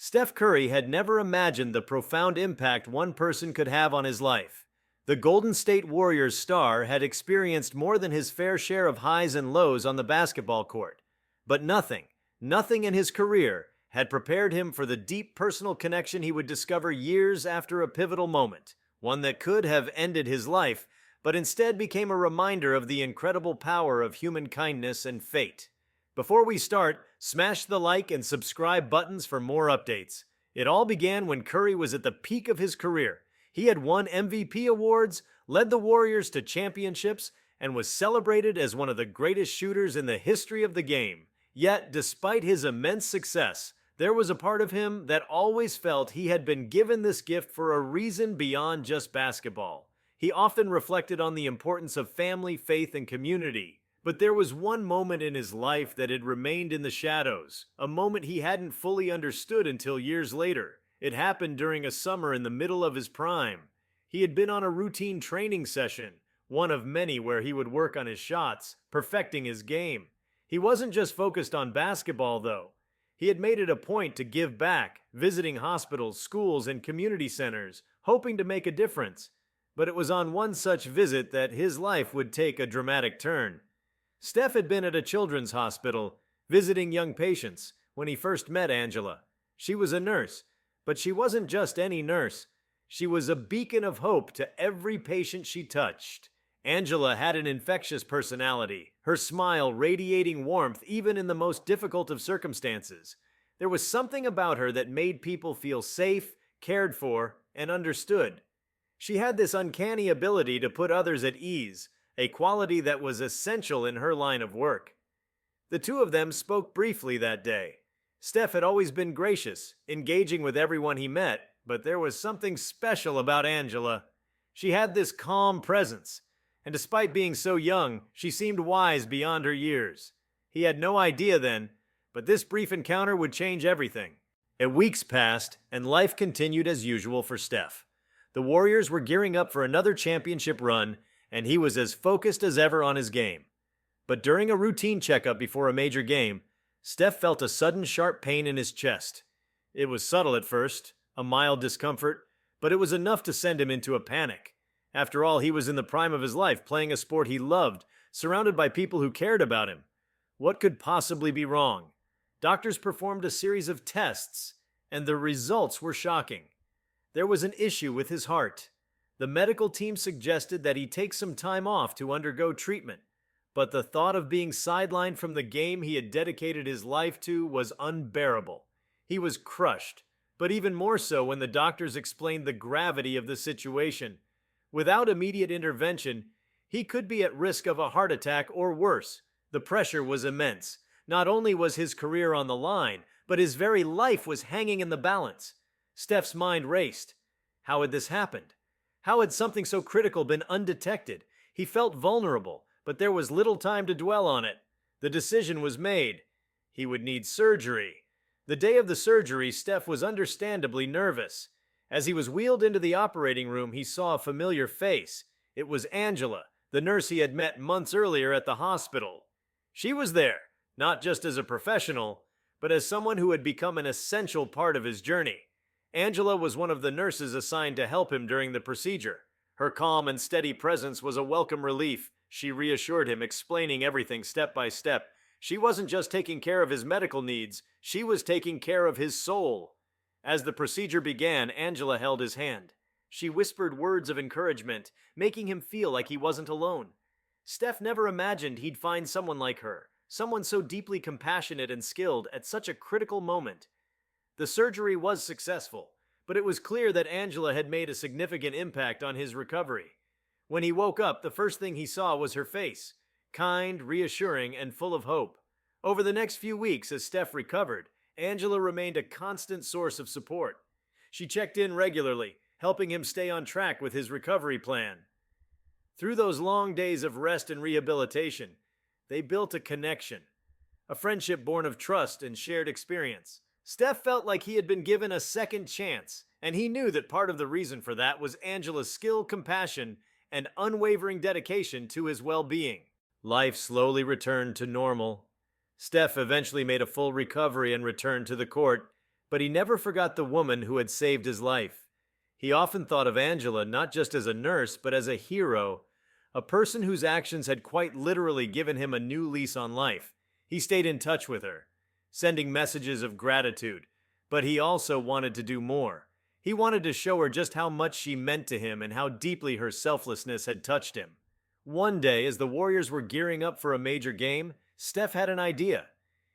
Steph Curry had never imagined the profound impact one person could have on his life. The Golden State Warriors star had experienced more than his fair share of highs and lows on the basketball court. But nothing in his career had prepared him for the deep personal connection he would discover years after a pivotal moment, one that could have ended his life, but instead became a reminder of the incredible power of human kindness and fate. Before we start, smash the like and subscribe buttons for more updates. It all began when Curry was at the peak of his career. He had won MVP awards, led the Warriors to championships, and was celebrated as one of the greatest shooters in the history of the game. Yet, despite his immense success, there was a part of him that always felt he had been given this gift for a reason beyond just basketball. He often reflected on the importance of family, faith, and community. But there was one moment in his life that had remained in the shadows, a moment he hadn't fully understood until years later. It happened during a summer in the middle of his prime. He had been on a routine training session, one of many where he would work on his shots, perfecting his game. He wasn't just focused on basketball, though. He had made it a point to give back, visiting hospitals, schools, and community centers, hoping to make a difference. But it was on one such visit that his life would take a dramatic turn. Steph had been at a children's hospital, visiting young patients, when he first met Angela. She was a nurse, but she wasn't just any nurse. She was a beacon of hope to every patient she touched. Angela had an infectious personality, her smile radiating warmth even in the most difficult of circumstances. There was something about her that made people feel safe, cared for, and understood. She had this uncanny ability to put others at ease, a quality that was essential in her line of work. The two of them spoke briefly that day. Steph had always been gracious, engaging with everyone he met, but there was something special about Angela. She had this calm presence, and despite being so young, she seemed wise beyond her years. He had no idea then, but this brief encounter would change everything. Weeks passed, and life continued as usual for Steph. The Warriors were gearing up for another championship run, and he was as focused as ever on his game. But during a routine checkup before a major game, Steph felt a sudden sharp pain in his chest. It was subtle at first, a mild discomfort, but it was enough to send him into a panic. After all, he was in the prime of his life, playing a sport he loved, surrounded by people who cared about him. What could possibly be wrong? Doctors performed a series of tests, and the results were shocking. There was an issue with his heart. The medical team suggested that he take some time off to undergo treatment, but the thought of being sidelined from the game he had dedicated his life to was unbearable. He was crushed, but even more so when the doctors explained the gravity of the situation. Without immediate intervention, he could be at risk of a heart attack or worse. The pressure was immense. Not only was his career on the line, but his very life was hanging in the balance. Steph's mind raced. How had this happened? How had something so critical been undetected? He felt vulnerable, but there was little time to dwell on it. The decision was made. He would need surgery. The day of the surgery, Steph was understandably nervous. As he was wheeled into the operating room, he saw a familiar face. It was Angela, the nurse he had met months earlier at the hospital. She was there, not just as a professional, but as someone who had become an essential part of his journey. Angela was one of the nurses assigned to help him during the procedure. Her calm and steady presence was a welcome relief. She reassured him, explaining everything step by step. She wasn't just taking care of his medical needs, she was taking care of his soul. As the procedure began, Angela held his hand. She whispered words of encouragement, making him feel like he wasn't alone. Steph never imagined he'd find someone like her, someone so deeply compassionate and skilled at such a critical moment. The surgery was successful, but it was clear that Angela had made a significant impact on his recovery. When he woke up, the first thing he saw was her face, kind, reassuring, and full of hope. Over the next few weeks, as Steph recovered, Angela remained a constant source of support. She checked in regularly, helping him stay on track with his recovery plan. Through those long days of rest and rehabilitation, they built a connection, a friendship born of trust and shared experience. Steph felt like he had been given a second chance, and he knew that part of the reason for that was Angela's skill, compassion, and unwavering dedication to his well-being. Life slowly returned to normal. Steph eventually made a full recovery and returned to the court, But he never forgot the woman who had saved his life. He often thought of Angela not just as a nurse, but as a hero, a person whose actions had quite literally given him a new lease on life. He stayed in touch with her, sending messages of gratitude, but he also wanted to do more. He wanted to show her just how much she meant to him and how deeply her selflessness had touched him. One day, as the Warriors were gearing up for a major game, Steph had an idea.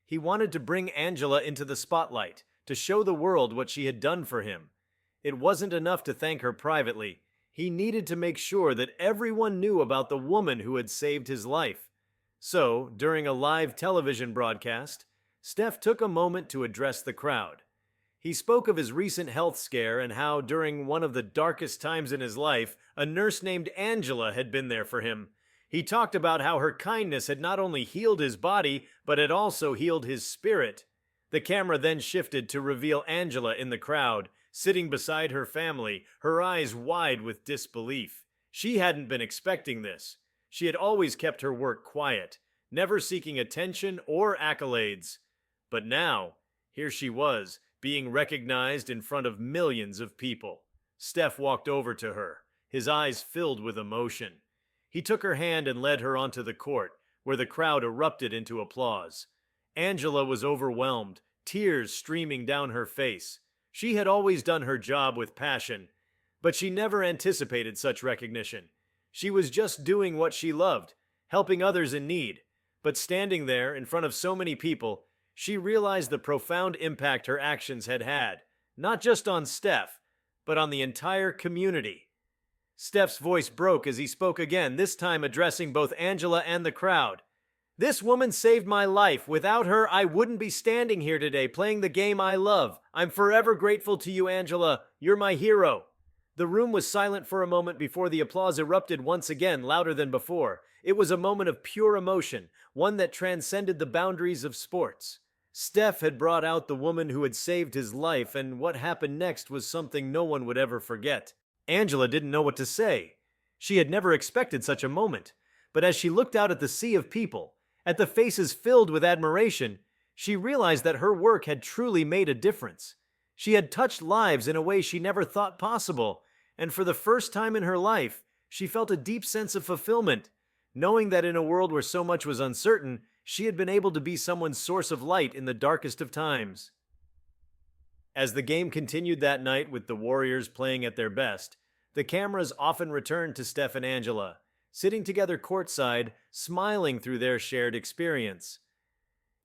He wanted to bring Angela into the spotlight, to show the world what she had done for him. It wasn't enough to thank her privately. He needed to make sure that everyone knew about the woman who had saved his life. So, during a live television broadcast, Steph took a moment to address the crowd. He spoke of his recent health scare and how, during one of the darkest times in his life, a nurse named Angela had been there for him. He talked about how her kindness had not only healed his body, but had also healed his spirit. The camera then shifted to reveal Angela in the crowd, sitting beside her family, her eyes wide with disbelief. She hadn't been expecting this. She had always kept her work quiet, never seeking attention or accolades. But now, here she was, being recognized in front of millions of people. Steph walked over to her, his eyes filled with emotion. He took her hand and led her onto the court, where the crowd erupted into applause. Angela was overwhelmed, tears streaming down her face. She had always done her job with passion, but she never anticipated such recognition. She was just doing what she loved, helping others in need. But standing there in front of so many people, she realized the profound impact her actions had had, not just on Steph, but on the entire community. Steph's voice broke as he spoke again, this time addressing both Angela and the crowd. "This woman saved my life. Without her, I wouldn't be standing here today playing the game I love. I'm forever grateful to you, Angela. You're my hero." The room was silent for a moment before the applause erupted once again, louder than before. It was a moment of pure emotion, one that transcended the boundaries of sports. Steph had brought out the woman who had saved his life, and what happened next was something no one would ever forget. Angela didn't know what to say. She had never expected such a moment. But as she looked out at the sea of people, at the faces filled with admiration, she realized that her work had truly made a difference. She had touched lives in a way she never thought possible, and for the first time in her life, she felt a deep sense of fulfillment, knowing that in a world where so much was uncertain, she had been able to be someone's source of light in the darkest of times. As the game continued that night with the Warriors playing at their best, the cameras often returned to Steph and Angela, sitting together courtside, smiling through their shared experience.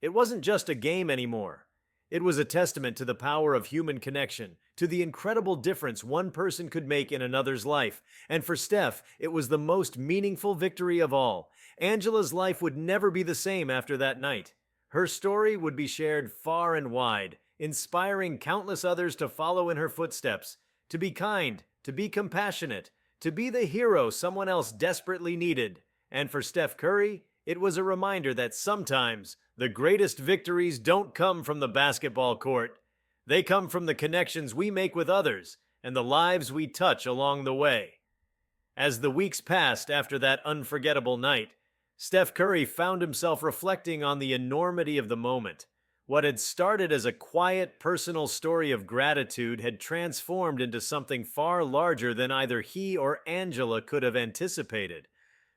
It wasn't just a game anymore. It was a testament to the power of human connection, to the incredible difference one person could make in another's life. And for Steph, it was the most meaningful victory of all. Angela's life would never be the same after that night. Her story would be shared far and wide, inspiring countless others to follow in her footsteps, to be kind, to be compassionate, to be the hero someone else desperately needed. And for Steph Curry, it was a reminder that sometimes the greatest victories don't come from the basketball court. They come from the connections we make with others and the lives we touch along the way. As the weeks passed after that unforgettable night, Steph Curry found himself reflecting on the enormity of the moment. What had started as a quiet, personal story of gratitude had transformed into something far larger than either he or Angela could have anticipated.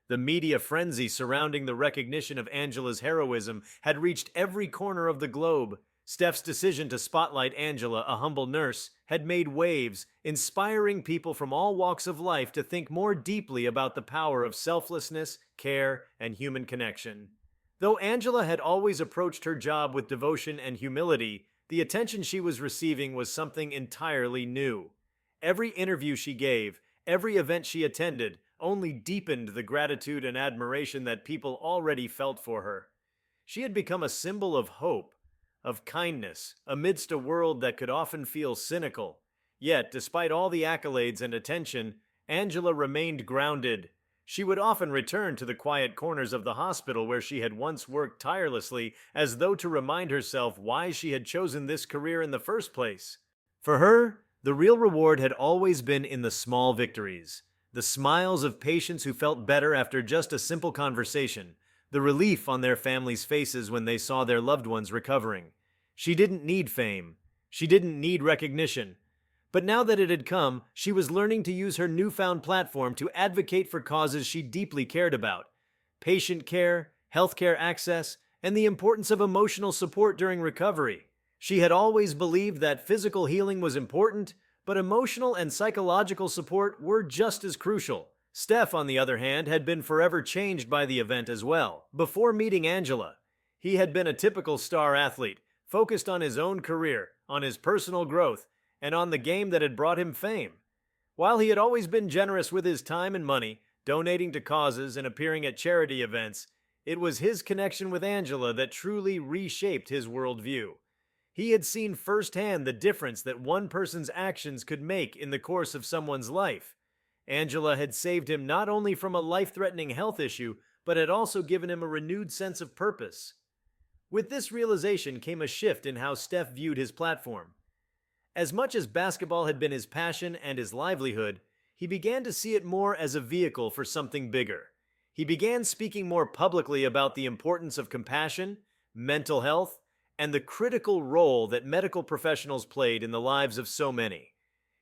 The media frenzy surrounding the recognition of Angela's heroism had reached every corner of the globe. Steph's decision to spotlight Angela, a humble nurse, had made waves, inspiring people from all walks of life to think more deeply about the power of selflessness, care, and human connection. Though Angela had always approached her job with devotion and humility, the attention she was receiving was something entirely new. Every interview she gave, every event she attended, only deepened the gratitude and admiration that people already felt for her. She had become a symbol of hope, of kindness, amidst a world that could often feel cynical. Yet, despite all the accolades and attention, Angela remained grounded. She would often return to the quiet corners of the hospital where she had once worked tirelessly, as though to remind herself why she had chosen this career in the first place. For her, the real reward had always been in the small victories. The smiles of patients who felt better after just a simple conversation, the relief on their families' faces when they saw their loved ones recovering. She didn't need fame. She didn't need recognition. But now that it had come, she was learning to use her newfound platform to advocate for causes she deeply cared about: patient care, healthcare access, and the importance of emotional support during recovery. She had always believed that physical healing was important, but emotional and psychological support were just as crucial. Steph, on the other hand, had been forever changed by the event as well. Before meeting Angela, he had been a typical star athlete, focused on his own career, on his personal growth, and on the game that had brought him fame. While he had always been generous with his time and money, donating to causes and appearing at charity events, it was his connection with Angela that truly reshaped his worldview. He had seen firsthand the difference that one person's actions could make in the course of someone's life. Angela had saved him not only from a life-threatening health issue, but had also given him a renewed sense of purpose. With this realization came a shift in how Steph viewed his platform. As much as basketball had been his passion and his livelihood, he began to see it more as a vehicle for something bigger. He began speaking more publicly about the importance of compassion, mental health, and the critical role that medical professionals played in the lives of so many.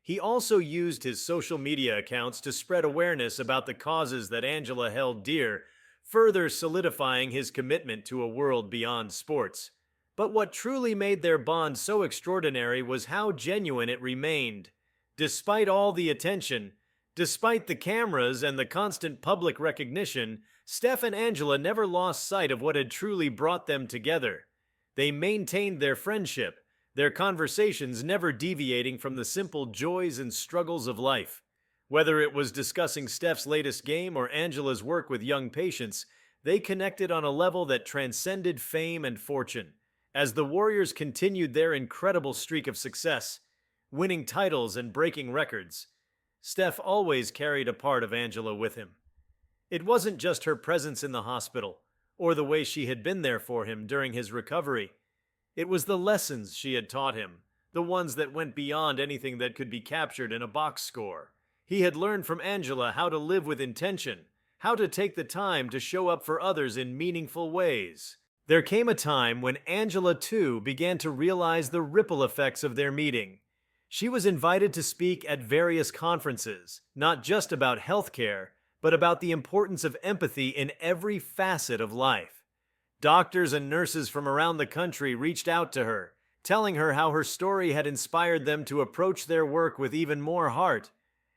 He also used his social media accounts to spread awareness about the causes that Angela held dear, further solidifying his commitment to a world beyond sports. But what truly made their bond so extraordinary was how genuine it remained. Despite all the attention, despite the cameras and the constant public recognition, Steph and Angela never lost sight of what had truly brought them together. They maintained their friendship, their conversations never deviating from the simple joys and struggles of life. Whether it was discussing Steph's latest game or Angela's work with young patients, they connected on a level that transcended fame and fortune. As the Warriors continued their incredible streak of success, winning titles and breaking records, Steph always carried a part of Angela with him. It wasn't just her presence in the hospital, or the way she had been there for him during his recovery. It was the lessons she had taught him, the ones that went beyond anything that could be captured in a box score. He had learned from Angela how to live with intention, how to take the time to show up for others in meaningful ways. There came a time when Angela, too, began to realize the ripple effects of their meeting. She was invited to speak at various conferences, not just about healthcare, but about the importance of empathy in every facet of life. Doctors and nurses from around the country reached out to her, telling her how her story had inspired them to approach their work with even more heart.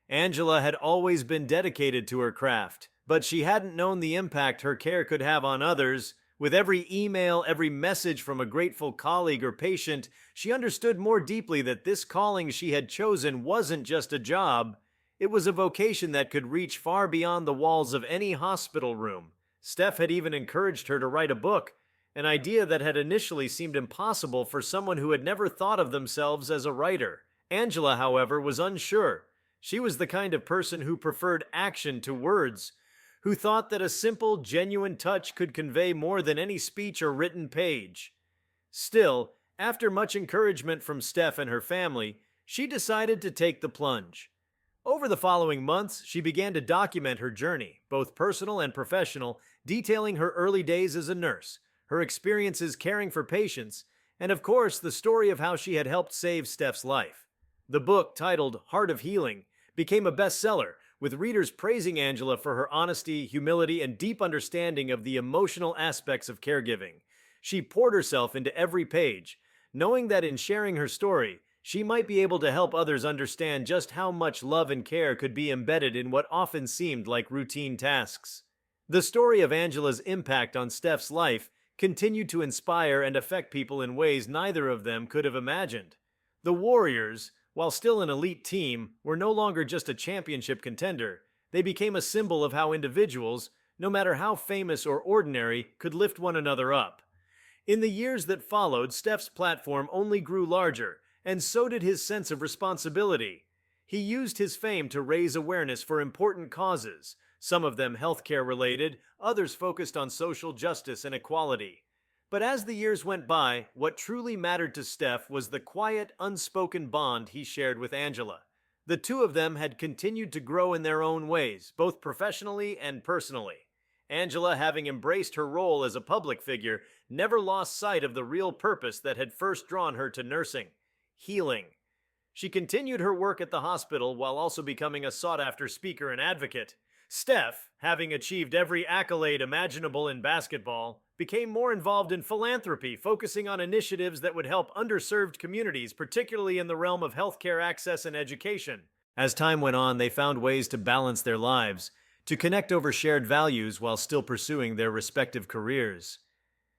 Angela had always been dedicated to her craft, but she hadn't known the impact her care could have on others. With every email, every message from a grateful colleague or patient, she understood more deeply that this calling she had chosen wasn't just a job. It was a vocation that could reach far beyond the walls of any hospital room. Steph had even encouraged her to write a book, an idea that had initially seemed impossible for someone who had never thought of themselves as a writer. Angela, however, was unsure. She was the kind of person who preferred action to words, who thought that a simple, genuine touch could convey more than any speech or written page. Still, after much encouragement from Steph and her family, she decided to take the plunge. Over the following months, she began to document her journey, both personal and professional, detailing her early days as a nurse, her experiences caring for patients, and of course, the story of how she had helped save Steph's life. The book, titled Heart of Healing, became a bestseller, with readers praising Angela for her honesty, humility, and deep understanding of the emotional aspects of caregiving. She poured herself into every page, knowing that in sharing her story, she might be able to help others understand just how much love and care could be embedded in what often seemed like routine tasks. The story of Angela's impact on Steph's life continued to inspire and affect people in ways neither of them could have imagined. The Warriors, while still an elite team, were no longer just a championship contender. They became a symbol of how individuals, no matter how famous or ordinary, could lift one another up. In the years that followed, Steph's platform only grew larger, and so did his sense of responsibility. He used his fame to raise awareness for important causes, some of them healthcare related, others focused on social justice and equality. But as the years went by, what truly mattered to Steph was the quiet, unspoken bond he shared with Angela. The two of them had continued to grow in their own ways, both professionally and personally. Angela, having embraced her role as a public figure, never lost sight of the real purpose that had first drawn her to nursing: healing. She continued her work at the hospital while also becoming a sought-after speaker and advocate. Steph, having achieved every accolade imaginable in basketball, became more involved in philanthropy, focusing on initiatives that would help underserved communities, particularly in the realm of healthcare access and education. As time went on, they found ways to balance their lives, to connect over shared values while still pursuing their respective careers.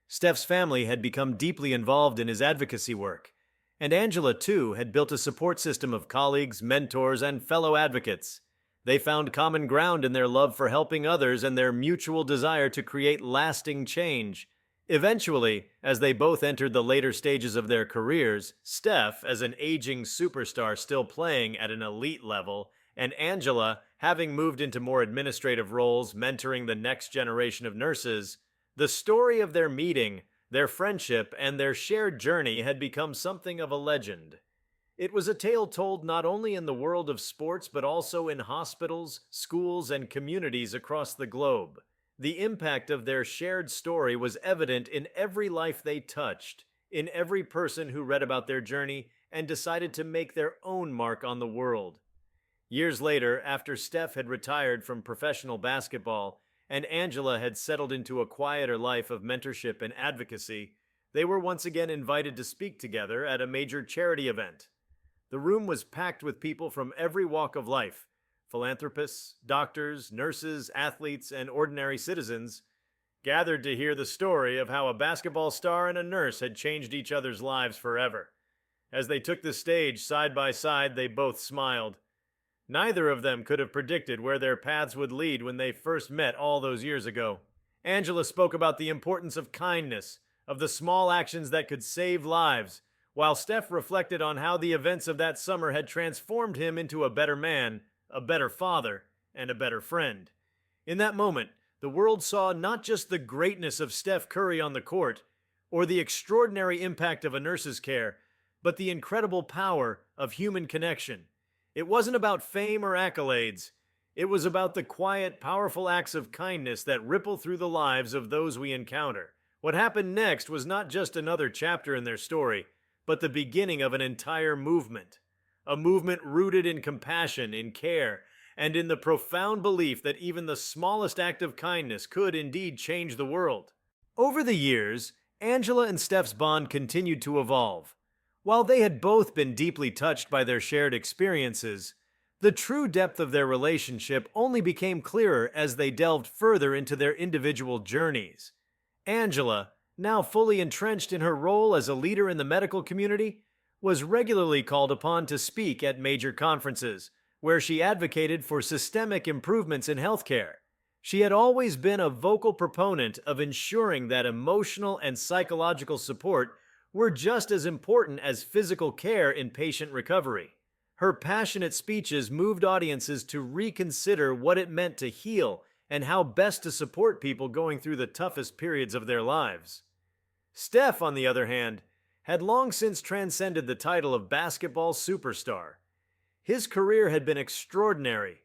Steph's family had become deeply involved in his advocacy work, and Angela, too, had built a support system of colleagues, mentors, and fellow advocates. They found common ground in their love for helping others and their mutual desire to create lasting change. Eventually, as they both entered the later stages of their careers, Steph, as an aging superstar still playing at an elite level, and Angela, having moved into more administrative roles, mentoring the next generation of nurses, the story of their meeting, their friendship, and their shared journey had become something of a legend. It was a tale told not only in the world of sports but also in hospitals, schools, and communities across the globe. The impact of their shared story was evident in every life they touched, in every person who read about their journey and decided to make their own mark on the world. Years later, after Steph had retired from professional basketball and Angela had settled into a quieter life of mentorship and advocacy, they were once again invited to speak together at a major charity event. The room was packed with people from every walk of life: philanthropists, doctors, nurses, athletes, and ordinary citizens, gathered to hear the story of how a basketball star and a nurse had changed each other's lives forever. As they took the stage side by side, they both smiled. Neither of them could have predicted where their paths would lead when they first met all those years ago. Angela spoke about the importance of kindness, of the small actions that could save lives, while Steph reflected on how the events of that summer had transformed him into a better man, a better father, and a better friend. In that moment, the world saw not just the greatness of Steph Curry on the court, or the extraordinary impact of a nurse's care, but the incredible power of human connection. It wasn't about fame or accolades. It was about the quiet, powerful acts of kindness that ripple through the lives of those we encounter. What happened next was not just another chapter in their story, but the beginning of an entire movement. A movement rooted in compassion, in care, and in the profound belief that even the smallest act of kindness could indeed change the world. Over the years, Angela and Steph's bond continued to evolve. While they had both been deeply touched by their shared experiences, the true depth of their relationship only became clearer as they delved further into their individual journeys. Angela, now fully entrenched in her role as a leader in the medical community, was regularly called upon to speak at major conferences, where she advocated for systemic improvements in healthcare. She had always been a vocal proponent of ensuring that emotional and psychological support were just as important as physical care in patient recovery. Her passionate speeches moved audiences to reconsider what it meant to heal and how best to support people going through the toughest periods of their lives. Steph, on the other hand, had long since transcended the title of basketball superstar. His career had been extraordinary,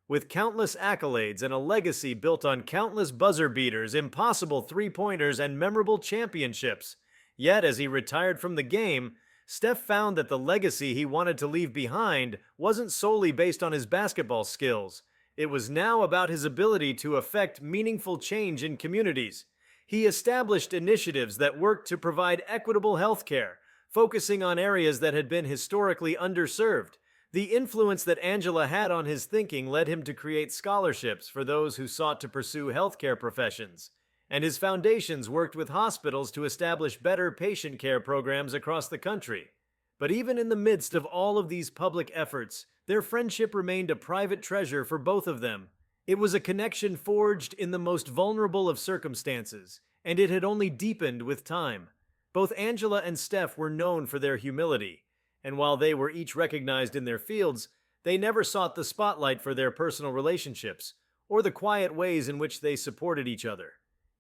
with countless accolades and a legacy built on countless buzzer beaters, impossible three-pointers, and memorable championships. Yet, as he retired from the game, Steph found that the legacy he wanted to leave behind wasn't solely based on his basketball skills. It was now about his ability to affect meaningful change in communities. He established initiatives that worked to provide equitable health care, focusing on areas that had been historically underserved. The influence that Angela had on his thinking led him to create scholarships for those who sought to pursue healthcare professions, and his foundations worked with hospitals to establish better patient care programs across the country. But even in the midst of all of these public efforts, their friendship remained a private treasure for both of them. It was a connection forged in the most vulnerable of circumstances, and it had only deepened with time. Both Angela and Steph were known for their humility, and while they were each recognized in their fields, they never sought the spotlight for their personal relationships or the quiet ways in which they supported each other.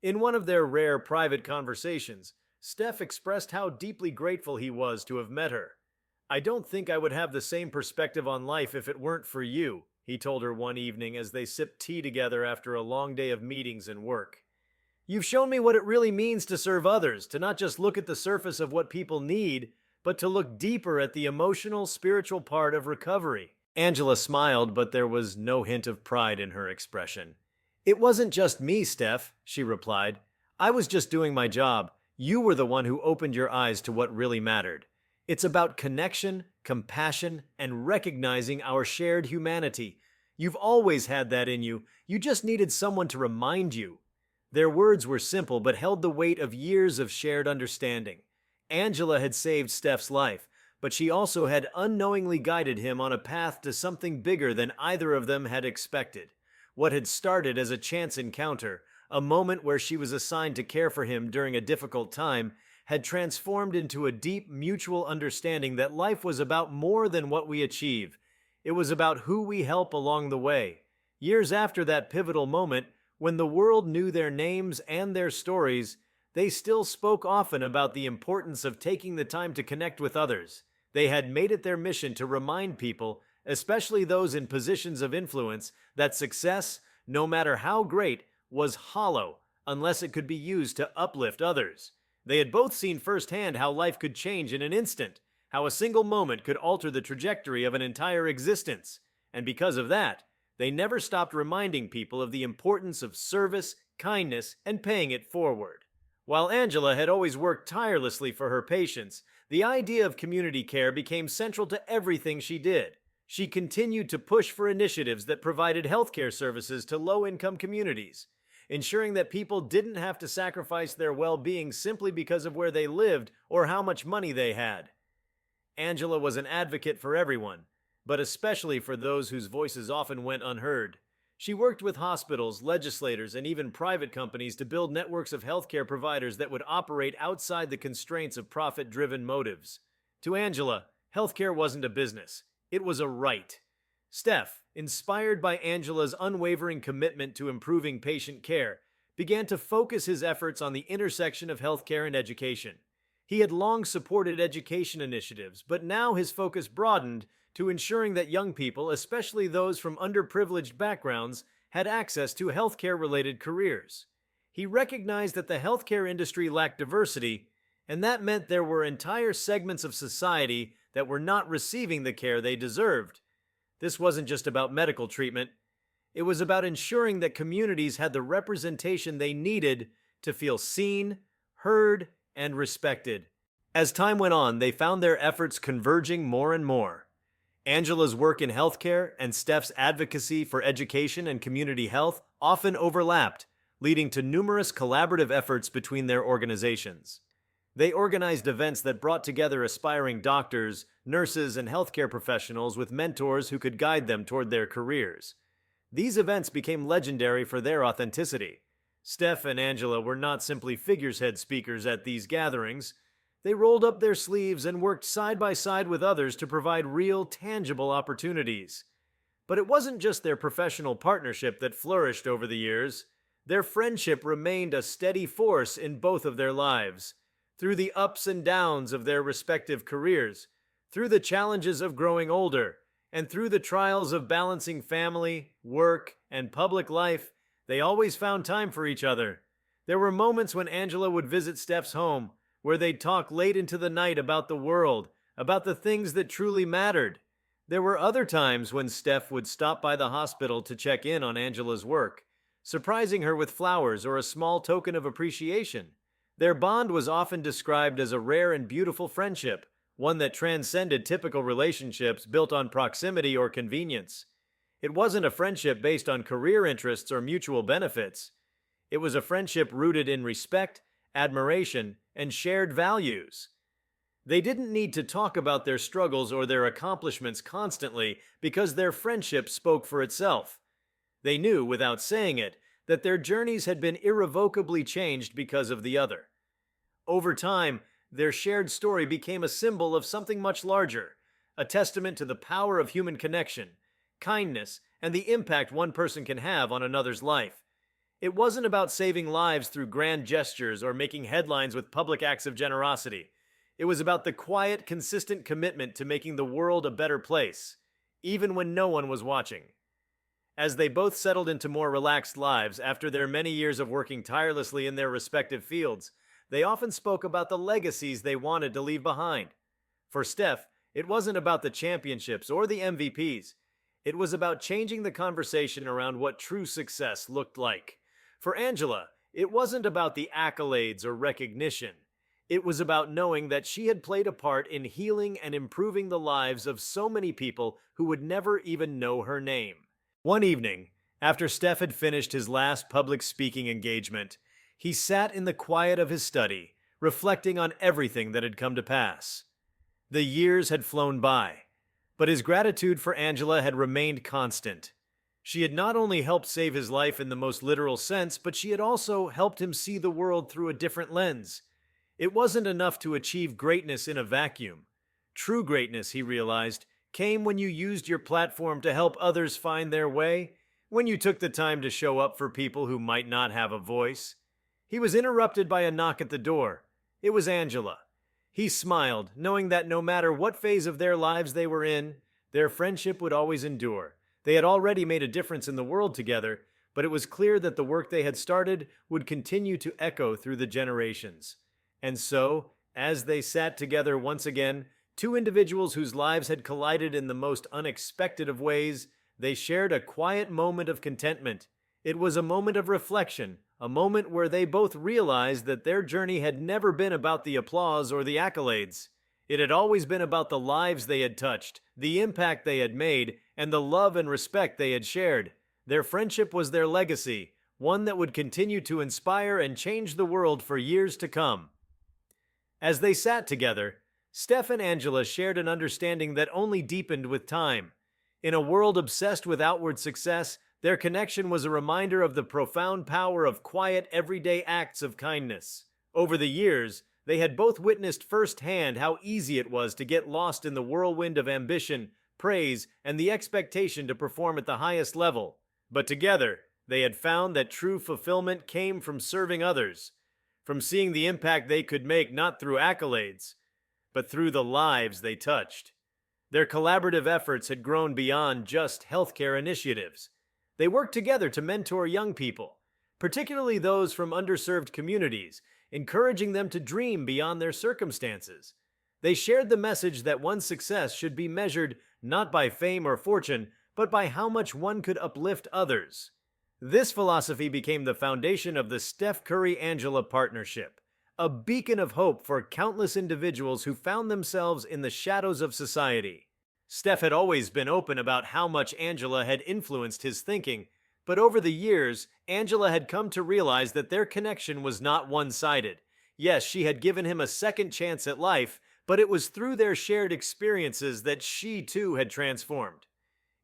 In one of their rare private conversations, Steph expressed how deeply grateful he was to have met her. "I don't think I would have the same perspective on life if it weren't for you," he told her one evening as they sipped tea together after a long day of meetings and work. "You've shown me what it really means to serve others, to not just look at the surface of what people need, but to look deeper at the emotional, spiritual part of recovery. Angela smiled, but there was no hint of pride in her expression. "It wasn't just me, Steph," she replied. "I was just doing my job. You were the one who opened your eyes to what really mattered. It's about connection, compassion, and recognizing our shared humanity. You've always had that in you. You just needed someone to remind you." Their words were simple but held the weight of years of shared understanding. Angela had saved Steph's life, but she also had unknowingly guided him on a path to something bigger than either of them had expected. What had started as a chance encounter, a moment where she was assigned to care for him during a difficult time, had transformed into a deep mutual understanding that life was about more than what we achieve. It was about who we help along the way. Years after that pivotal moment, when the world knew their names and their stories, they still spoke often about the importance of taking the time to connect with others. They had made it their mission to remind people, especially those in positions of influence, that success, no matter how great, was hollow unless it could be used to uplift others. They had both seen firsthand how life could change in an instant, how a single moment could alter the trajectory of an entire existence. And because of that, they never stopped reminding people of the importance of service, kindness, and paying it forward. While Angela had always worked tirelessly for her patients, the idea of community care became central to everything she did. She continued to push for initiatives that provided healthcare services to low-income communities, ensuring that people didn't have to sacrifice their well-being simply because of where they lived or how much money they had. Angela was an advocate for everyone, but especially for those whose voices often went unheard. She worked with hospitals, legislators, and even private companies to build networks of healthcare providers that would operate outside the constraints of profit-driven motives. To Angela, healthcare wasn't a business. It was a right. Steph, inspired by Angela's unwavering commitment to improving patient care, began to focus his efforts on the intersection of healthcare and education. He had long supported education initiatives, but now his focus broadened to ensuring that young people, especially those from underprivileged backgrounds, had access to healthcare-related careers. He recognized that the healthcare industry lacked diversity, and that meant there were entire segments of society that were not receiving the care they deserved. This wasn't just about medical treatment. It was about ensuring that communities had the representation they needed to feel seen, heard, and respected. As time went on, they found their efforts converging more and more. Angela's work in healthcare and Steph's advocacy for education and community health often overlapped, leading to numerous collaborative efforts between their organizations. They organized events that brought together aspiring doctors, nurses, and healthcare professionals with mentors who could guide them toward their careers. These events became legendary for their authenticity. Steph and Angela were not simply figurehead speakers at these gatherings. They rolled up their sleeves and worked side by side with others to provide real, tangible opportunities. But it wasn't just their professional partnership that flourished over the years. Their friendship remained a steady force in both of their lives. Through the ups and downs of their respective careers, through the challenges of growing older, and through the trials of balancing family, work, and public life, they always found time for each other. There were moments when Angela would visit Steph's home, where they'd talk late into the night about the world, about the things that truly mattered. There were other times when Steph would stop by the hospital to check in on Angela's work, surprising her with flowers or a small token of appreciation. Their bond was often described as a rare and beautiful friendship, one that transcended typical relationships built on proximity or convenience. It wasn't a friendship based on career interests or mutual benefits. It was a friendship rooted in respect, admiration, and shared values. They didn't need to talk about their struggles or their accomplishments constantly because their friendship spoke for itself. They knew, without saying it, that their journeys had been irrevocably changed because of the other. Over time, their shared story became a symbol of something much larger, a testament to the power of human connection, kindness, and the impact one person can have on another's life. It wasn't about saving lives through grand gestures or making headlines with public acts of generosity. It was about the quiet, consistent commitment to making the world a better place, even when no one was watching. As they both settled into more relaxed lives after their many years of working tirelessly in their respective fields, they often spoke about the legacies they wanted to leave behind. For Steph, it wasn't about the championships or the MVPs. It was about changing the conversation around what true success looked like. For Angela, it wasn't about the accolades or recognition. It was about knowing that she had played a part in healing and improving the lives of so many people who would never even know her name. One evening, after Steph had finished his last public speaking engagement, he sat in the quiet of his study, reflecting on everything that had come to pass. The years had flown by, but his gratitude for Angela had remained constant. She had not only helped save his life in the most literal sense, but she had also helped him see the world through a different lens. It wasn't enough to achieve greatness in a vacuum. True greatness, he realized, came when you used your platform to help others find their way, when you took the time to show up for people who might not have a voice. He was interrupted by a knock at the door. It was Angela. He smiled, knowing that no matter what phase of their lives they were in, their friendship would always endure. They had already made a difference in the world together, but it was clear that the work they had started would continue to echo through the generations. And so, as they sat together once again, two individuals whose lives had collided in the most unexpected of ways, they shared a quiet moment of contentment. It was a moment of reflection, a moment where they both realized that their journey had never been about the applause or the accolades. It had always been about the lives they had touched, the impact they had made, and the love and respect they had shared. Their friendship was their legacy, one that would continue to inspire and change the world for years to come. As they sat together, Steph and Angela shared an understanding that only deepened with time. In a world obsessed with outward success, their connection was a reminder of the profound power of quiet, everyday acts of kindness. Over the years, they had both witnessed firsthand how easy it was to get lost in the whirlwind of ambition, praise, and the expectation to perform at the highest level. But together, they had found that true fulfillment came from serving others, from seeing the impact they could make not through accolades, but through the lives they touched. Their collaborative efforts had grown beyond just healthcare initiatives. They worked together to mentor young people, particularly those from underserved communities, encouraging them to dream beyond their circumstances. They shared the message that one's success should be measured not by fame or fortune, but by how much one could uplift others. This philosophy became the foundation of the Steph Curry-Angela partnership, a beacon of hope for countless individuals who found themselves in the shadows of society. Steph had always been open about how much Angela had influenced his thinking, but over the years, Angela had come to realize that their connection was not one-sided. Yes, she had given him a second chance at life, but it was through their shared experiences that she too had transformed.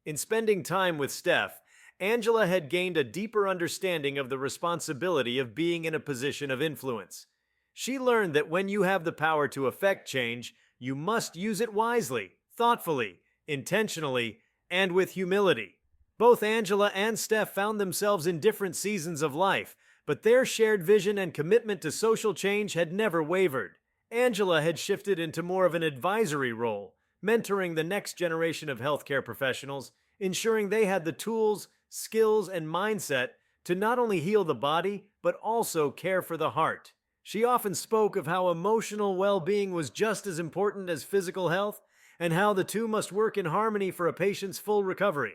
In spending time with Steph, Angela had gained a deeper understanding of the responsibility of being in a position of influence. She learned that when you have the power to affect change, you must use it wisely, thoughtfully, intentionally, and with humility. Both Angela and Steph found themselves in different seasons of life, but their shared vision and commitment to social change had never wavered. Angela had shifted into more of an advisory role, mentoring the next generation of healthcare professionals, ensuring they had the tools, skills, and mindset to not only heal the body, but also care for the heart. She often spoke of how emotional well-being was just as important as physical health, and how the two must work in harmony for a patient's full recovery.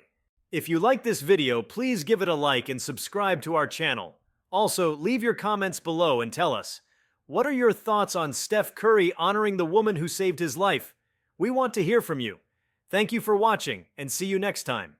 If you like this video, please give it a like and subscribe to our channel. Also, leave your comments below and tell us, what are your thoughts on Steph Curry honoring the woman who saved his life? We want to hear from you. Thank you for watching, and see you next time.